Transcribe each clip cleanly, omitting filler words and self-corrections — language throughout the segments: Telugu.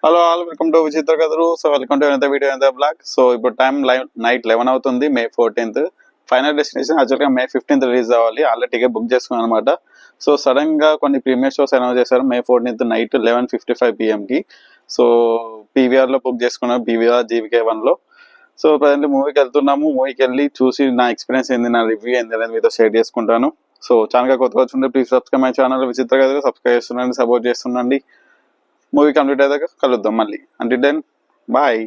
హలో ఆల్, వెల్కమ్ టు విచిత్ర కథలు. So welcome to another video another blog. So ఇప్పుడు టైం నైట్ 11 అవుతుంది, మే 14th. ఫైనల్ డెస్టినేషన్ యాక్చువల్గా మే 15th రిలీజ్ అవ్వాలి. ఆల్రెడీ టికెట్ బుక్ చేసుకున్నాను అనమాట. సో సడన్ గా కొన్ని ప్రీమియర్ షోస్ అనౌన్స్ చేశారు మే 14th నైట్ 11:55 PM కి. సో పీవీఆర్ లో బుక్ చేసుకున్నాను, పీవీఆర్ GVK1 లో. సో ప్రజెంట్ మూవీకి వెళ్తున్నాము. మూవీకి వెళ్ళి చూసి నా ఎక్స్పీరియన్స్ ఏంది, నా రివ్యూ ఏంది అనేది మీతో షేర్ చేసుకుంటాను. సో ఛానల్ కొత్తగా వచ్చింటే ప్లీజ్ సబ్స్క్రైబ్ మై ఛానల్ విచిత్ర కథలు. సబ్స్క్రైబ్ చేస్తుండండి, సపోర్ట్ చేస్తుండండి. మూవీ కంప్లీట్ అయ్యాక కలుద్దాం మళ్ళీ. Until then bye.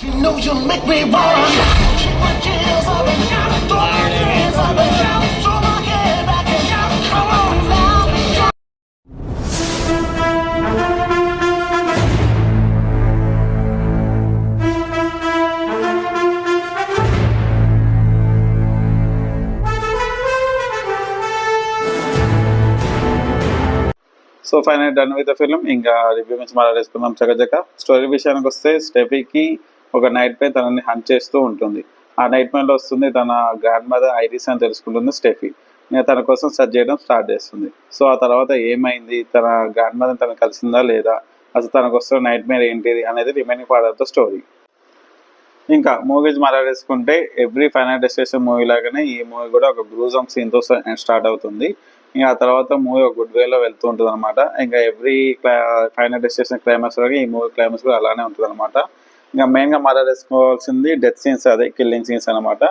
You know you make me want throw my head back and shout, come on now. So final done with the film. ఇంకా రివ్యూ నుంచి మాట్లాడేసుకుందాం చకచక. స్టోరీ విషయానికి వస్తే, స్టెఫీకి ఒక నైట్ పై తనని హంట్ చేస్తూ ఉంటుంది. ఆ నైట్ మైండ్ లో వస్తుంది తన గ్రాండ్ మదర్ ఐరిస్ అని తెలుసుకుంటుంది స్టెఫీ. ఇంకా తన కోసం సెర్చ్ చేయడం స్టార్ట్ చేస్తుంది. సో ఆ తర్వాత ఏమైంది, తన గ్రాండ్ మదర్ తనకు కలిసిందా లేదా, అసలు తనకు వస్తున్న నైట్ మేర్ ఏంటిది అనేది remaining part of the story. ఇంకా మూవీస్ మాట్లాడేసుకుంటే, ఎవ్రీ ఫైనల్ డెస్టినేషన్ మూవీ లాగానే ఈ మూవీ కూడా ఒక గ్రూజమ్ సీన్ తో స్టార్ట్ అవుతుంది. ఇంకా ఆ తర్వాత మూవీ ఒక గుడ్ వేలో వెళ్తూ ఉంటుంది అనమాట. ఇంకా ఎవ్రీ ఫైనల్ డెస్టినేషన్ క్లైమాక్స్ లాగా ఈ మూవీ క్లైమాక్స్ కూడా అలానే ఉంటుంది అనమాట. ఇంకా మెయిన్ గా మాట్లాడేసుకోవాల్సింది డెత్ సీన్స్, అదే కిల్లింగ్ సీన్స్ అనమాట.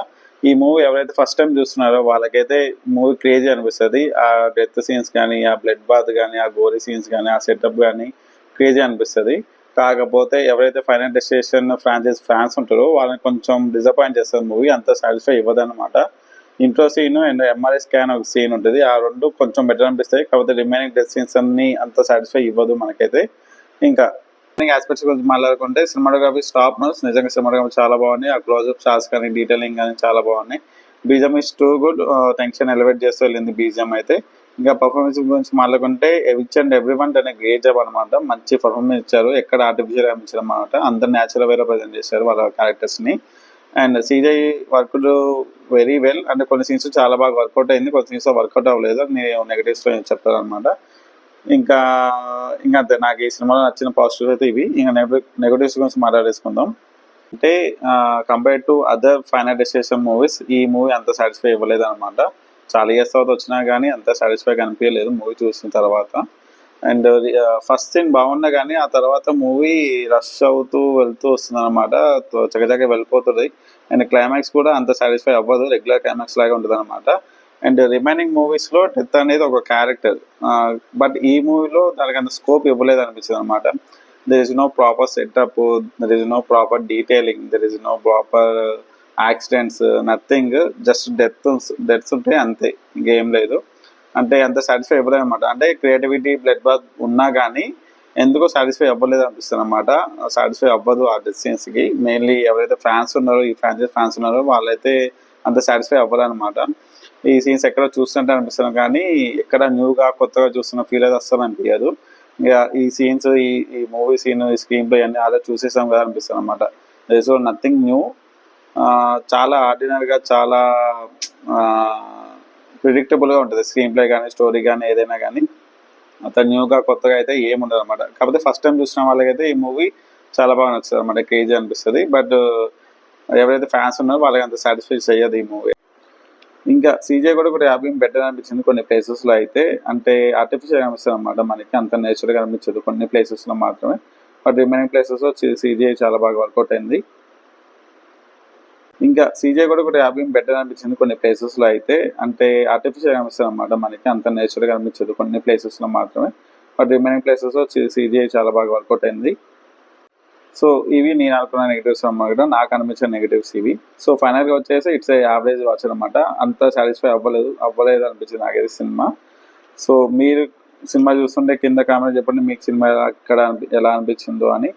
ఈ మూవీ ఎవరైతే ఫస్ట్ టైం చూస్తున్నారో వాళ్ళకైతే మూవీ క్రేజీ అనిపిస్తుంది. ఆ డెత్ సీన్స్ కానీ, ఆ బ్లడ్ బాత్ కానీ, ఆ గోరీ సీన్స్ కానీ, ఆ సెటప్ కానీ క్రేజీ అనిపిస్తుంది. కాకపోతే ఎవరైతే ఫైనల్ డెస్టినేషన్ ఫ్రాంచైజ్ ఫ్యాన్స్ ఉంటారో వాళ్ళని కొంచెం డిసప్పాయింట్ చేస్తుంది మూవీ. అంత సాటిస్ఫై ఇవ్వదన్నమాట. Intro scene and MRI scan ఒక సీన్ ఉంటుంది, ఆ రెండు కొంచెం బెటర్ అనిపిస్తాయి. కాకపోతే రిమైనింగ్ డెత్ సీన్స్ అన్ని అంత సాటిస్ఫై ఇవ్వదు మనకైతే. ఇంకా ఆస్పెక్ట్స్ గురించి మాట్లాడుకుంటే, సినిమాటోగ్రఫీ టాప్ నోట్స్. నిజంగా సినిమాటోగ్రఫీ చాలా బాగుంది. ఆ క్లోజ్అప్ షాట్స్ కానీ, డీటెయిలింగ్ కానీ చాలా బాగున్నాయి. బీజం is too good. Tension elevate చేస్తూ వెళ్ళింది బీజం అయితే. ఇంకా పర్ఫార్మెన్స్ గురించి మాట్లాడుకుంటే, విచ్ అండ్ ఎవ్రీ వన్ దాన్ని గ్రేట్ జాబ్ అనమాట. మంచి పర్ఫార్మెన్స్ ఇచ్చారు, ఎక్కడ ఆర్టిఫిషియల్ అనిపించారు అనమాట. అందరు న్యాచురల్ వేలో ప్రజెంట్ చేశారు వాళ్ళ క్యారెక్టర్స్ ని. And CGI work very well. అంటే కొన్ని సీన్స్ చాలా బాగా వర్కౌట్ అయింది, కొన్ని సీన్స్ వర్కౌట్ అవ్వలేదు. నేను నెగటివ్స్ చెప్తాను అనమాట. ఇంకా అంతే. నాకు ఈ సినిమాలో నచ్చిన పాజిటివ్స్ అయితే ఇవి. ఇంకా నెగటివ్స్ గురించి మాట్లాడేసుకుందాం. అంటే compare to other final destination movies, ఈ మూవీ అంత సాటిస్ఫై ఇవ్వలేదు అనమాట. చాలా ఇయర్స్ తర్వాత వచ్చినా కానీ అంత సాటిస్ఫై కనిపించలేదు మూవీ చూసిన తర్వాత. అండ్ ఫస్ట్ సీన్ బాగున్నా కానీ ఆ తర్వాత మూవీ రష్ అవుతూ వెళ్తూ వస్తుంది అనమాట. చకచక వెళ్ళిపోతుంది. అండ్ క్లైమాక్స్ కూడా అంత సాటిస్ఫై అవ్వదు, రెగ్యులర్ క్లైమాక్స్ లాగా ఉంటుంది అనమాట. అండ్ రిమైనింగ్ మూవీస్ లో డెత్ అనేది ఒక క్యారెక్టర్, బట్ ఈ మూవీలో దానికి అంత స్కోప్ ఇవ్వలేదు అనిపించింది అనమాట. There is no proper setup, there is no proper detailing, there is no proper accidents, nothing. Just deaths ఉంటాయి అంతే, ఇంకేం లేదు. అంటే అంత సాటిస్ఫై ఇవ్వలేదు అనమాట. అంటే క్రియేటివిటీ, బ్లడ్ బాత్ ఉన్నా కానీ ఎందుకో సాటిస్ఫై అవ్వలేదు అనిపిస్తుంది అనమాట. సాటిస్ఫై అవ్వదు ఆ డెత్ సీన్స్ కి. మెయిన్లీ ఎవరైతే ఫ్యాన్స్ ఉన్నారో, ఈ ఫ్రాంచైజ్ ఫ్యాన్స్ ఉన్నారో వాళ్ళైతే అంత సాటిస్ఫై అవ్వలేదు అనమాట. ఈ సీన్స్ ఎక్కడ చూస్తుంటే అనిపిస్తుంది కానీ ఎక్కడ న్యూగా కొత్తగా చూస్తున్న ఫీల్ అయితే అస్సలు అనిపించదు. ఇక ఈ సీన్స్, ఈ మూవీ సీన్, ఈ స్క్రీన్ ప్లే అన్ని అలా చూసేసాం కదా అనిపిస్తుంది అనమాట. So nothing new. చాలా ఆర్డినరీగా, చాలా ప్రిడిక్టబుల్గా ఉంటుంది స్క్రీన్ ప్లే కానీ, స్టోరీ కానీ, ఏదైనా కానీ. అంత న్యూగా కొత్తగా అయితే ఏముండదు అనమాట. కాకపోతే ఫస్ట్ టైం చూసిన వాళ్ళకైతే ఈ మూవీ చాలా బాగా నచ్చుతుంది అనమాట, క్రేజీ అనిపిస్తుంది. బట్ ఎవరైతే ఫ్యాన్స్ ఉన్నారో వాళ్ళకి అంత సాటిస్ఫై చేయదు ఈ మూవీ. ఇంకా CGI కూడా హ్యాపీ బెటర్ అనిపించింది కొన్ని ప్లేసెస్లో అయితే. అంటే ఆర్టిఫిషియల్ అనిపిస్తుంది అనమాట, మనకి అంత నేచురల్గా అనిపించదు కొన్ని ప్లేసెస్లో మాత్రమే. బట్ రిమైనింగ్ ప్లేసెస్లో CGI చాలా బాగా వర్కౌట్ అయింది. ఇంకా CGI కూడా హ్యాపీ బెటర్ అనిపించింది కొన్ని ప్లేసెస్లో అయితే. అంటే ఆర్టిఫిషియల్ అనిపిస్తుంది అనమాట, మనకి అంత నేచురల్గా అనిపించదు కొన్ని ప్లేసెస్లో మాత్రమే. బట్ రిమైనింగ్ ప్లేసెస్లో CGI చాలా బాగా వర్కౌట్ అయింది. సో ఇవి నేను అనుకున్న నెగిటివ్స్ అన్నమాట, నాకు అనిపించిన నెగిటివ్స్ ఇవి. సో ఫైనల్గా వచ్చేసి ఇట్స్ యావరేజ్ వాచ్ అనమాట. అంత సాటిస్ఫై అవ్వలేదు అనిపించింది నాకైతే సినిమా. సో మీరు సినిమా చూస్తుంటే కింద కామెంట్ చెప్పండి మీకు సినిమా అక్కడ ఎలా అనిపించిందో అని.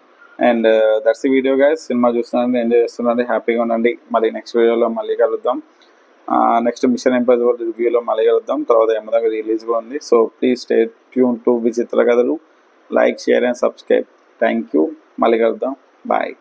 అండ్ దట్స్ ఈ వీడియో గైస్. సినిమా చూస్తున్నాను, ఎంజాయ్ చేస్తున్నాను, హ్యాపీగా ఉండండి. మళ్ళీ నెక్స్ట్ వీడియోలో మళ్ళీ కలుద్దాం. నెక్స్ట్ మిషన్ ఇంపాసిబుల్ రివ్యూలో మళ్ళీ కలుద్దాం. తర్వాత ఏమన్నా రిలీజ్ కూడా ఉంది. So please stay tune to విచిత్ర కథలు. Like, share and subscribe. Thank you. మళ్ళీ కలుద్దాం. బాయ్.